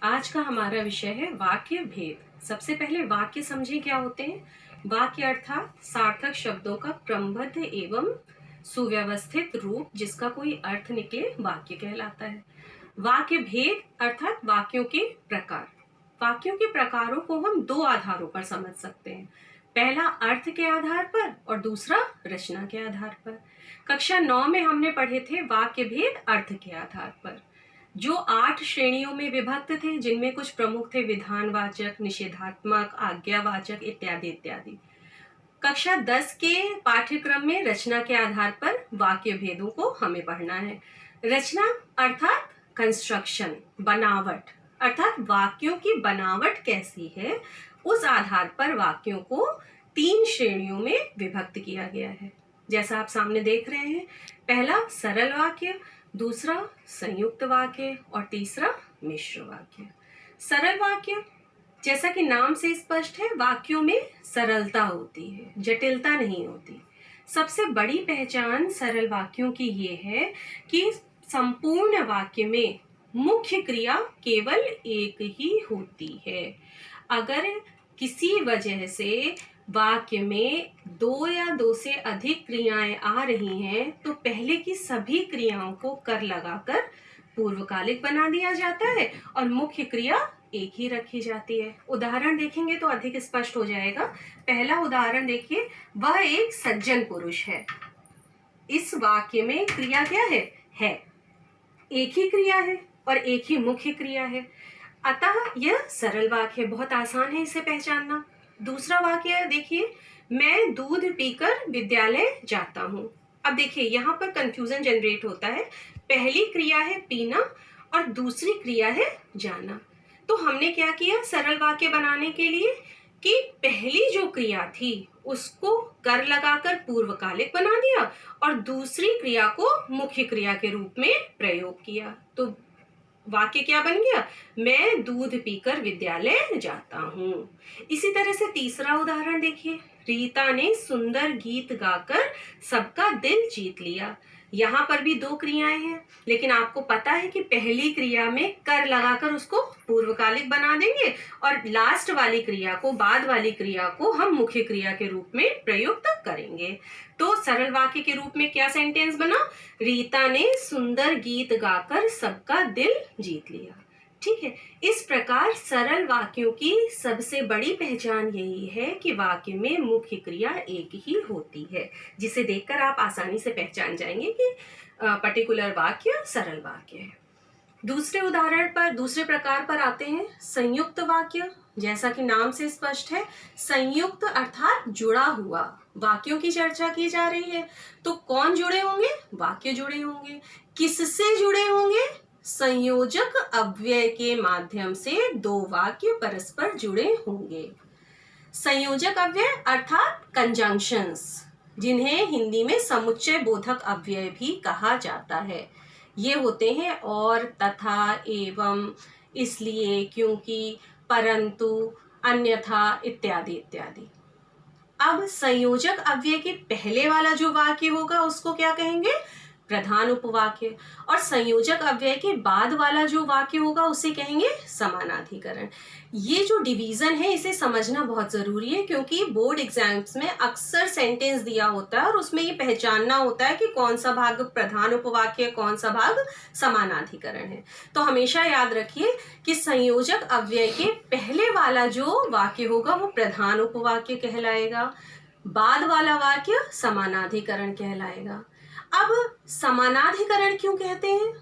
आज का हमारा विषय है वाक्य भेद। सबसे पहले वाक्य समझें क्या होते हैं। वाक्य अर्थात सार्थक शब्दों का क्रमबद्ध एवं सुव्यवस्थित रूप जिसका कोई अर्थ निकले वाक्य कहलाता है। वाक्य भेद अर्थात वाक्यों के प्रकार। वाक्यों के प्रकारों को हम दो आधारों पर समझ सकते हैं। पहला अर्थ के आधार पर और दूसरा रचना के आधार पर। कक्षा 9 में हमने पढ़े थे वाक्य भेद अर्थ के आधार पर, जो 8 श्रेणियों में विभक्त थे, जिनमें कुछ प्रमुख थे विधानवाचक, निषेधात्मक, आज्ञावाचक इत्यादि इत्यादि। कक्षा 10 के पाठ्यक्रम में रचना के आधार पर वाक्य भेदों को हमें पढ़ना है। रचना अर्थात कंस्ट्रक्शन, बनावट, अर्थात वाक्यों की बनावट कैसी है, उस आधार पर वाक्यों को 3 श्रेणियों में विभक्त किया गया है। जैसा आप सामने देख रहे हैं, पहला सरल वाक्य, दूसरा संयुक्त वाक्य और तीसरा मिश्र वाक्य। सरल वाक्य, जैसा कि नाम से स्पष्ट है, वाक्यों में सरलता होती है, जटिलता नहीं होती। सबसे बड़ी पहचान सरल वाक्यों की ये है कि संपूर्ण वाक्य में मुख्य क्रिया केवल एक ही होती है। अगर किसी वजह से वाक्य में 2 या 2 से अधिक क्रियाएं आ रही हैं, तो पहले की सभी क्रियाओं को कर लगाकर पूर्वकालिक बना दिया जाता है और मुख्य क्रिया एक ही रखी जाती है। उदाहरण देखेंगे तो अधिक स्पष्ट हो जाएगा। पहला उदाहरण देखिए, वह एक सज्जन पुरुष है। इस वाक्य में क्रिया क्या है, एक ही क्रिया है और एक ही मुख्य क्रिया है, अतः यह सरल वाक्य है, बहुत आसान है इसे पहचानना। दूसरा वाक्य देखिए, मैं दूध पीकर विद्यालय जाता हूँ। अब देखिए यहाँ पर कंफ्यूजन जनरेट होता है। पहली क्रिया है पीना और दूसरी क्रिया है जाना। तो हमने क्या किया सरल वाक्य बनाने के लिए कि पहली जो क्रिया थी उसको कर लगाकर पूर्वकालिक बना दिया और दूसरी क्रिया को मुख्य क्रिया के रूप में प्रयोग किया। तो वाक्य क्या बन गया, मैं दूध पीकर विद्यालय जाता हूँ। इसी तरह से तीसरा उदाहरण देखिए, रीता ने सुंदर गीत गाकर सबका दिल जीत लिया। यहाँ पर भी 2 क्रियाएं हैं, लेकिन आपको पता है कि पहली क्रिया में कर लगाकर उसको पूर्वकालिक बना देंगे और लास्ट वाली क्रिया को, बाद वाली क्रिया को हम मुख्य क्रिया के रूप में प्रयुक्त करेंगे। तो सरल वाक्य के रूप में क्या सेंटेंस बना, रीता ने सुंदर गीत गाकर सबका दिल जीत लिया। ठीक है, इस प्रकार सरल वाक्यों की सबसे बड़ी पहचान यही है कि वाक्य में मुख्य क्रिया एक ही होती है, जिसे देखकर आप आसानी से पहचान जाएंगे कि पर्टिकुलर वाक्य सरल वाक्य है। दूसरे प्रकार पर आते हैं संयुक्त वाक्य। जैसा कि नाम से स्पष्ट है, संयुक्त अर्थात जुड़ा हुआ। वाक्यों की चर्चा की जा रही है तो कौन जुड़े होंगे, वाक्य जुड़े होंगे। किससे जुड़े होंगे, संयोजक अव्यय के माध्यम से 2 वाक्य परस्पर जुड़े होंगे। संयोजक अव्यय अर्थात कंजंक्शंस, जिन्हें हिंदी में समुच्चय बोधक अव्यय भी कहा जाता है। ये होते हैं और, तथा, एवं, इसलिए, क्योंकि, परंतु, अन्यथा इत्यादि इत्यादि। अब संयोजक अव्यय के पहले वाला जो वाक्य होगा उसको क्या कहेंगे, प्रधान उपवाक्य, और संयोजक अव्यय के बाद वाला जो वाक्य होगा उसे कहेंगे समानाधिकरण। ये जो डिवीजन है इसे समझना बहुत जरूरी है, क्योंकि बोर्ड एग्जाम्स में अक्सर सेंटेंस दिया होता है और उसमें ये पहचानना होता है कि कौन सा भाग प्रधान उपवाक्य, कौन सा भाग समानाधिकरण है। तो हमेशा याद रखिए कि संयोजक अव्यय के पहले वाला जो वाक्य होगा वो प्रधान उपवाक्य कहलाएगा, बाद वाला वाक्य समानाधिकरण कहलाएगा। अब समानाधिकरण क्यों कहते हैं,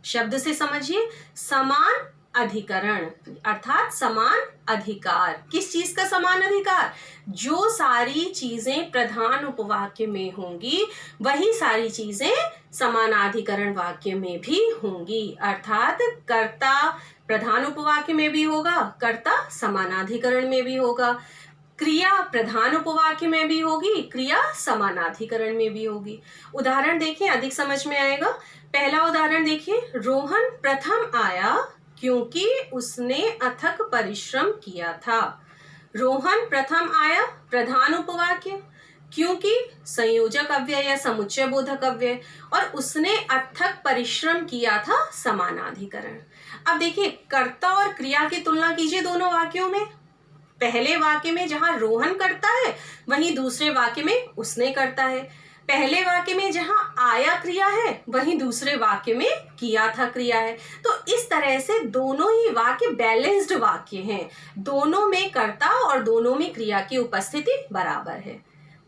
शब्द से समझिए, समान अधिकरण अर्थात समान अधिकार। किस चीज का समान अधिकार, जो सारी चीजें प्रधान उपवाक्य में होंगी वही सारी चीजें समानाधिकरण वाक्य में भी होंगी। अर्थात कर्ता प्रधान उपवाक्य में भी होगा, कर्ता समानाधिकरण में भी होगा, क्रिया प्रधान उपवाक्य में भी होगी, क्रिया समानाधिकरण में भी होगी। उदाहरण देखिए, अधिक समझ में आएगा। पहला उदाहरण देखिए, रोहन प्रथम आया क्योंकि उसने अथक परिश्रम किया था। रोहन प्रथम आया प्रधान उपवाक्य, क्योंकि संयोजक अव्यय या समुच्चय बोधक अव्यय, और उसने अथक परिश्रम किया था समानाधिकरण। अब देखिए, कर्ता और क्रिया की तुलना कीजिए दोनों वाक्यों में। पहले वाक्य में जहां रोहन करता है, वहीं दूसरे वाक्य में उसने करता है। पहले वाक्य में जहां आया क्रिया है, वहीं दूसरे वाक्य में किया था क्रिया है। तो इस तरह से दोनों ही वाक्य बैलेंस्ड वाक्य हैं। दोनों में कर्ता और दोनों में क्रिया की उपस्थिति बराबर है।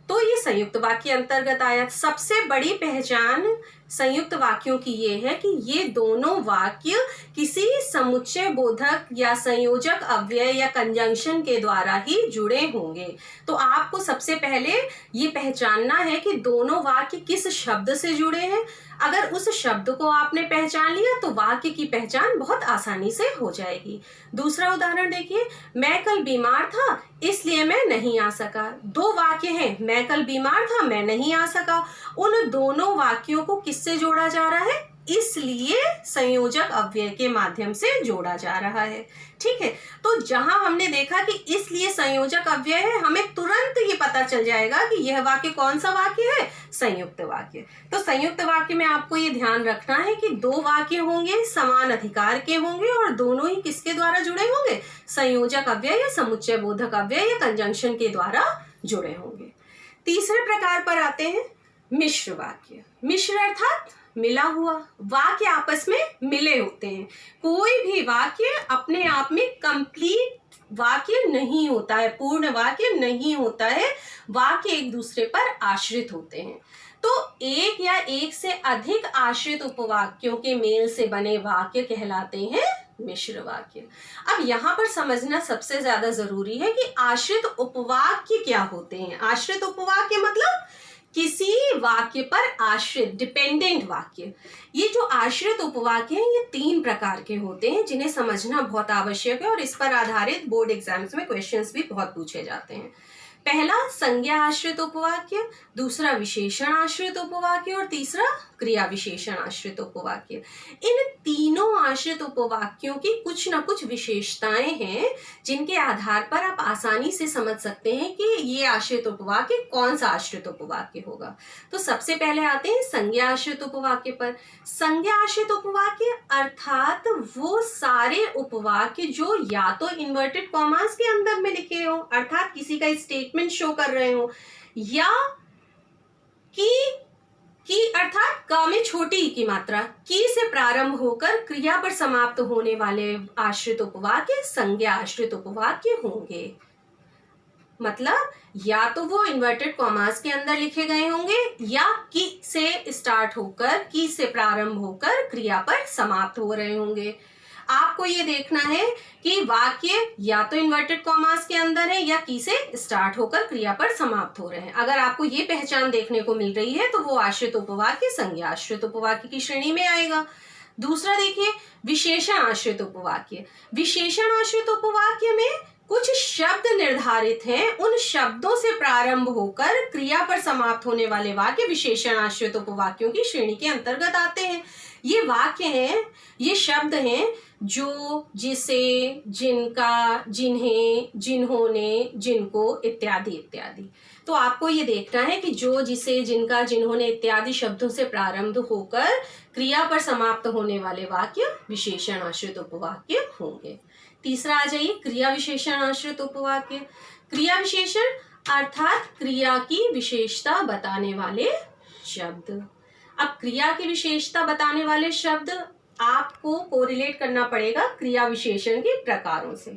तो ये संयुक्त वाक्य अंतर्गत आया। सबसे बड़ी पहचान संयुक्त वाक्यों की ये है कि ये दोनों वाक्य किसी समुच्चय बोधक या संयोजक अव्यय या कंजंक्शन के द्वारा ही जुड़े होंगे। तो आपको सबसे पहले ये पहचानना है कि दोनों वाक्य किस शब्द से जुड़े हैं। अगर उस शब्द को आपने पहचान लिया तो वाक्य की पहचान बहुत आसानी से हो जाएगी। दूसरा उदाहरण देखिए, मैं कल बीमार था इसलिए मैं नहीं आ सका। दो वाक्य हैं, मैं कल बीमार था, मैं नहीं आ सका। उन दोनों वाक्यों को किससे जोड़ा जा रहा है? इसलिए संयोजक अव्यय के माध्यम से जोड़ा जा रहा है। ठीक है, तो जहां हमने देखा कि इसलिए संयोजक अव्यय है, हमें तुरंत ये पता चल जाएगा कि यह वाक्य कौन सा वाक्य है? संयुक्त वाक्य। तो संयुक्त वाक्य में आपको ये ध्यान रखना है कि दो वाक्य होंगे, समान अधिकार के होंगे और दोनों ही किसके द्वारा जुड़े होंगे? संयोजक अव्यय या समुच्चय बोधक अव्यय या कंजंक्शन के द्वारा जुड़े होंगे। तीसरे प्रकार पर आते हैं मिश्र वाक्य। मिश्र अर्थात मिला हुआ। वाक्य आपस में मिले होते हैं। कोई भी वाक्य अपने आप में कंप्लीट वाक्य नहीं होता है, पूर्ण वाक्य नहीं होता है। वाक्य एक दूसरे पर आश्रित होते हैं। तो एक या एक से अधिक आश्रित उपवाक्यों के मेल से बने वाक्य कहलाते हैं मिश्र वाक्य। अब यहाँ पर समझना सबसे ज्यादा जरूरी है कि आश्रित उपवाक्य क्या होते हैं। आश्रित उपवाक्य मतलब किसी वाक्य पर आश्रित, डिपेंडेंट वाक्य। ये जो आश्रित उपवाक्य हैं, ये तीन प्रकार के होते हैं जिन्हें समझना बहुत आवश्यक है और इस पर आधारित बोर्ड एग्जाम्स में क्वेश्चंस भी बहुत पूछे जाते हैं। पहला संज्ञा आश्रित उपवाक्य, दूसरा विशेषण आश्रित उपवाक्य और तीसरा क्रिया विशेषण आश्रित उपवाक्य। इन तीनों आश्रित उपवाक्यों की कुछ न कुछ विशेषताएं हैं जिनके आधार पर आप आसानी से समझ सकते हैं कि ये आश्रित उपवाक्य कौन सा आश्रित उपवाक्य होगा। तो सबसे पहले आते हैं संज्ञा आश्रित उपवाक्य पर। संज्ञा आश्रित उपवाक्य अर्थात वो सारे उपवाक्य जो या तो इन्वर्टेड कॉमास के अंदर में लिखे हो, अर्थात किसी का स्टेटमेंट शो कर रहे हो, या की अर्थात क में छोटी ई की मात्रा की से प्रारंभ होकर क्रिया पर समाप्त होने वाले आश्रित उपवाक्य संज्ञा आश्रित उपवाक्य होंगे। मतलब या तो वो इन्वर्टेड कॉमास के अंदर लिखे गए होंगे या की से स्टार्ट होकर, की से प्रारंभ होकर क्रिया पर समाप्त हो रहे होंगे। आपको ये देखना है कि वाक्य या तो इन्वर्टेड कॉमास के अंदर है या की से स्टार्ट होकर क्रिया पर समाप्त हो रहे हैं। अगर आपको ये पहचान देखने को मिल रही है तो वो आश्रित उपवाक्य संज्ञा आश्रित उपवाक्य की श्रेणी में आएगा। दूसरा देखिए विशेषण आश्रित उपवाक्य। विशेषण आश्रित उपवाक्य में कुछ शब्द निर्धारित हैं, उन शब्दों से प्रारंभ होकर क्रिया पर समाप्त होने वाले वाक्य विशेषण आश्रित उपवाक्यों की श्रेणी के अंतर्गत आते हैं। ये वाक्य हैं, ये शब्द हैं जो, जिसे, जिनका, जिन्हें, जिन्होंने, जिनको इत्यादि इत्यादि। तो आपको ये देखना है कि जो, जिसे, जिनका, जिन्होंने इत्यादि शब्दों से प्रारंभ होकर क्रिया पर समाप्त होने वाले वाक्य विशेषण आश्रित उपवाक्य होंगे। तीसरा आ जाइए क्रिया विशेषण आश्रित उपवाक्य। क्रिया विशेषण अर्थात क्रिया की विशेषता बताने वाले शब्द। अब क्रिया की विशेषता बताने वाले शब्द आपको कोरिलेट करना पड़ेगा क्रिया विशेषण के प्रकारों से।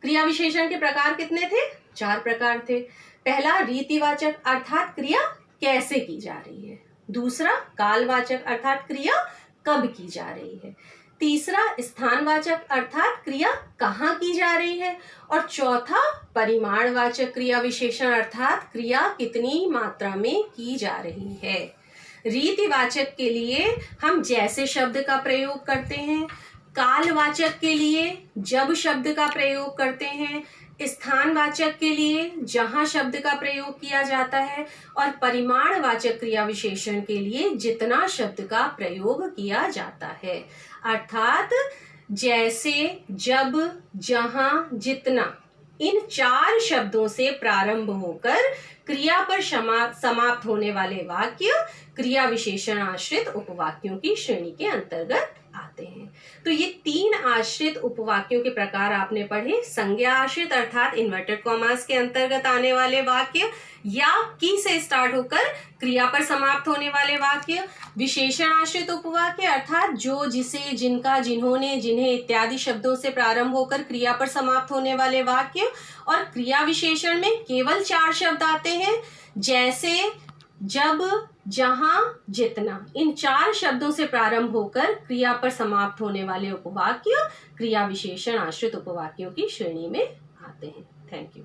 क्रिया विशेषण के प्रकार कितने थे? 4 प्रकार थे। पहला रीतिवाचक अर्थात क्रिया कैसे की जा रही है। दूसरा कालवाचक अर्थात क्रिया कब की जा रही है। तीसरा स्थानवाचक अर्थात क्रिया कहाँ की जा रही है। और चौथा परिमाणवाचक क्रिया विशेषण अर्थात क्रिया कितनी मात्रा में की जा रही है। रीतिवाचक के लिए हम जैसे शब्द का प्रयोग करते हैं, कालवाचक के लिए जब शब्द का प्रयोग करते हैं, स्थानवाचक के लिए जहां शब्द का प्रयोग किया जाता है, और परिमाणवाचक क्रिया विशेषण के लिए जितना शब्द का प्रयोग किया जाता है। अर्थात जैसे, जब, जहां, जितना, इन 4 शब्दों से प्रारंभ होकर क्रिया पर समाप्त होने वाले वाक्य क्रिया विशेषण आश्रित उपवाक्यों की श्रेणी के अंतर्गत आते हैं। आते हैं। तो ये 3 आश्रित उपवाक्यों के प्रकार आपने पढ़े। संज्ञा आश्रित अर्थात इन्वर्टेड कॉमास के अंतर्गत आने वाले वाक्य, या की से स्टार्ट होकर क्रिया पर समाप्त होने वाले वाक्य। विशेषण आश्रित उपवाक्य अर्थात जो, जिसे, जिनका, जिन्होंने, जिन्हें इत्यादि शब्दों से प्रारंभ होकर क्रिया पर समाप्त होने वाले वाक्य। और क्रिया विशेषण में केवल 4 शब्द आते हैं, जैसे जब, जहां, जितना। इन 4 शब्दों से प्रारंभ होकर क्रिया पर समाप्त होने वाले उपवाक्य क्रिया विशेषण आश्रित उपवाक्यों की श्रेणी में आते हैं। Thank you.